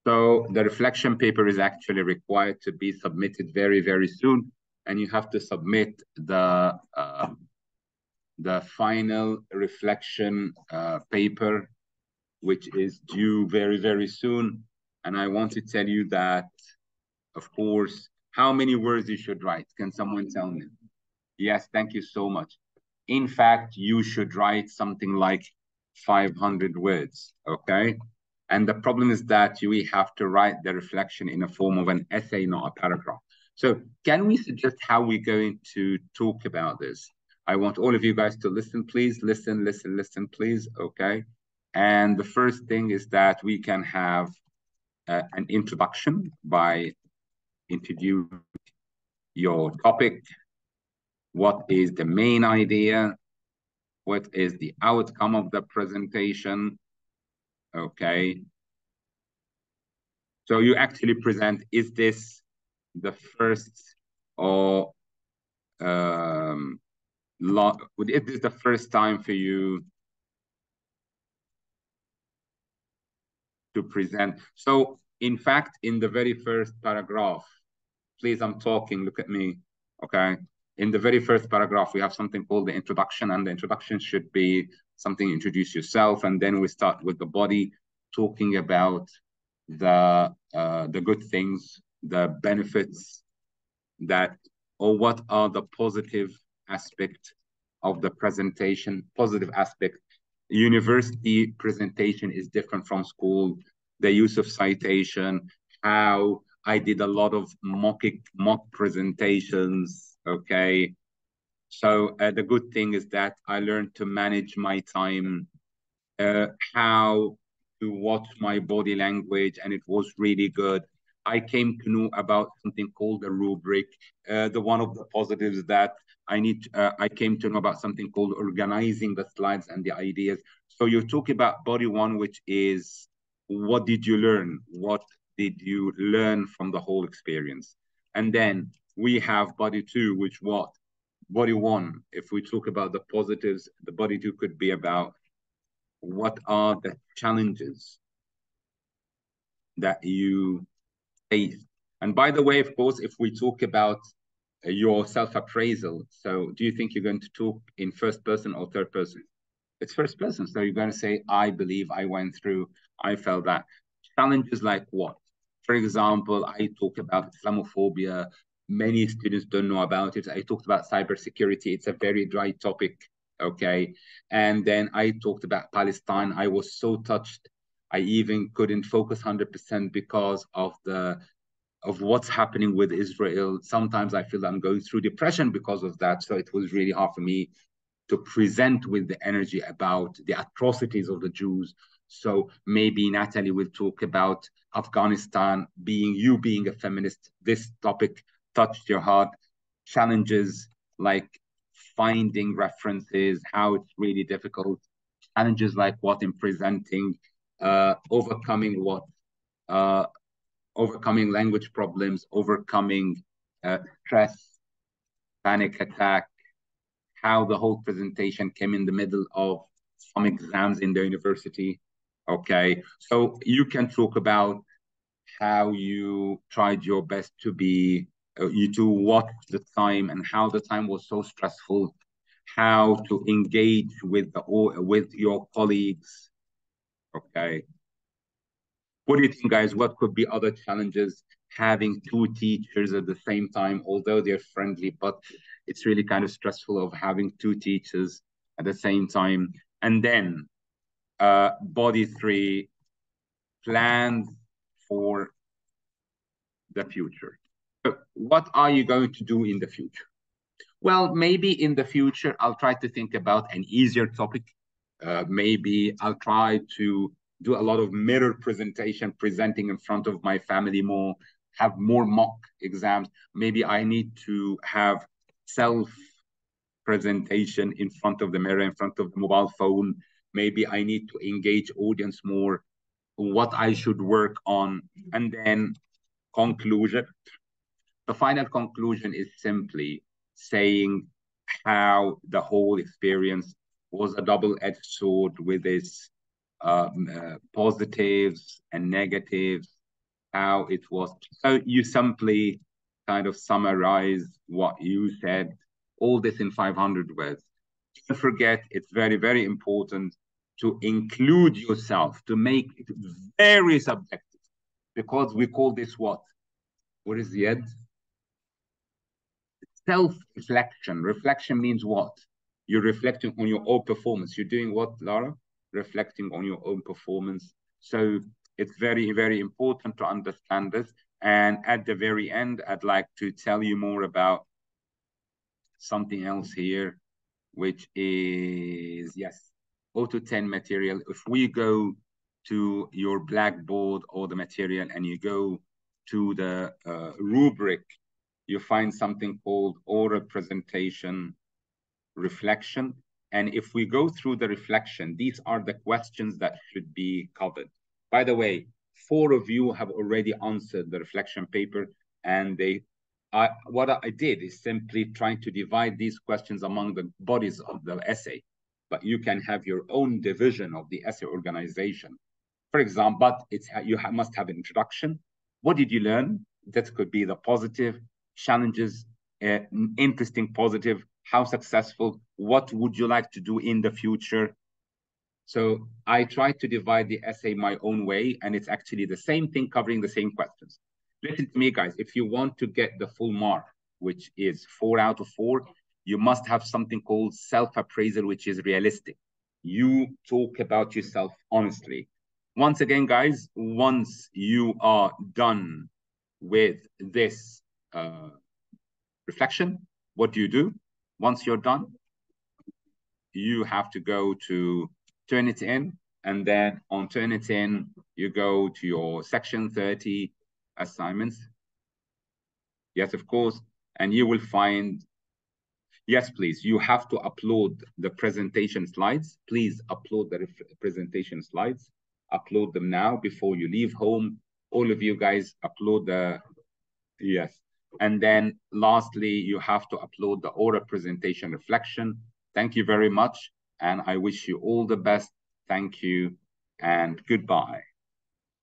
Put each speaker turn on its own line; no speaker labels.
So the reflection paper is actually required to be submitted very, very soon. And you have to submit the final reflection paper, which is due very, very soon. And I want to tell you that, of course, how many words you should write. Can someone tell me? Yes, thank you so much. In fact, you should write something like 500 words, okay? And the problem is that we have to write the reflection in a form of an essay, not a paragraph. So can we suggest how we're going to talk about this? I want all of you guys to listen, please. Listen, listen, listen, please, okay? And the first thing is that we can have an introduction by introducing your topic. What is the main idea? What is the outcome of the presentation? Okay. So you actually present, is this the first or is this the first time for you to present? So in fact, in the very first paragraph, please, I'm talking, look at me, okay? In the very first paragraph, we have something called the introduction, and the introduction should be something, introduce yourself, and then we start with the body, talking about the good things, the benefits that, or what are the positive aspect of the presentation, positive aspect. University presentation is different from school, the use of citation, how I did a lot of mock presentations, okay? So the good thing is that I learned to manage my time, how to watch my body language, and it was really good. I came to know about something called a rubric. The one of the positives that I came to know about something called organizing the slides and the ideas. So you talk about body one, which is what did you learn? What did you learn from the whole experience? And then we have body two, which what? Body one, if we talk about the positives, the body two could be about what are the challenges that you face. And by the way, of course, if we talk about your self-appraisal, so do you think you're going to talk in first person or third person? It's first person. So you're going to say, I believe, I went through, I felt that. Challenges like what? For example, I talk about Islamophobia. Many students don't know about it. I talked about cybersecurity. It's a very dry topic, okay? And then I talked about Palestine. I was so touched. I even couldn't focus 100% because of what's happening with Israel. Sometimes I feel I'm going through depression because of that. So it was really hard for me to present with the energy about the atrocities of the Jews. So maybe Natalie will talk about Afghanistan, being a feminist. This topic touched your heart. Challenges like finding references, how it's really difficult. Challenges like what in presenting, overcoming what, overcoming language problems, overcoming stress, panic attack, how the whole presentation came in the middle of some exams in the university. Okay, so you can talk about how you tried your best to be, you to watch the time and how the time was so stressful, how to engage with your colleagues. Okay, what do you think, guys? What could be other challenges having two teachers at the same time, although they're friendly, but it's really kind of stressful of having two teachers at the same time. And then body three, plans for the future. So what are you going to do in the future? Well, maybe in the future, I'll try to think about an easier topic. Maybe I'll try to do a lot of mirror presentation, presenting in front of my family more, have more mock exams. Maybe I need to have self presentation in front of the mirror, in front of the mobile phone. Maybe I need to engage audience more, what I should work on. And then conclusion. The final conclusion is simply saying how the whole experience was a double-edged sword with its positives and negatives. how it was. So you simply kind of summarize what you said, all this in 500 words. Don't forget, it's very, very important to include yourself, to make it very subjective, because we call this what? What is the end? Self-reflection. Reflection means what? You're reflecting on your own performance. You're doing what, Lara? Reflecting on your own performance. So it's very, very important to understand this. And at the very end, I'd like to tell you more about something else here, which is, yes, Auto 10 material. If we go to your Blackboard or the material and you go to the rubric, you find something called oral presentation reflection. And if we go through the reflection, these are the questions that should be covered. By the way, 4 of you have already answered the reflection paper, and what I did is simply trying to divide these questions among the bodies of the essay, but you can have your own division of the essay organization. For example, but you must have an introduction. What did you learn? That could be the positive, challenges, interesting, positive, how successful, what would you like to do in the future? So I try to divide the essay my own way, and it's actually the same thing covering the same questions. Listen to me, guys. If you want to get the full mark, which is 4 out of 4, you must have something called self-appraisal, which is realistic. You talk about yourself honestly. Once again, guys, once you are done with this reflection, what do? Once you're done, you have to go to Turnitin, and then on Turnitin, you go to your section 30 assignments. Yes, of course. And you will find, yes, please, you have to upload the presentation slides. Please upload the presentation slides. Upload them now before you leave home. All of you guys upload the, yes. And then lastly, you have to upload the oral presentation reflection. Thank you very much. And I wish you all the best. Thank you and goodbye.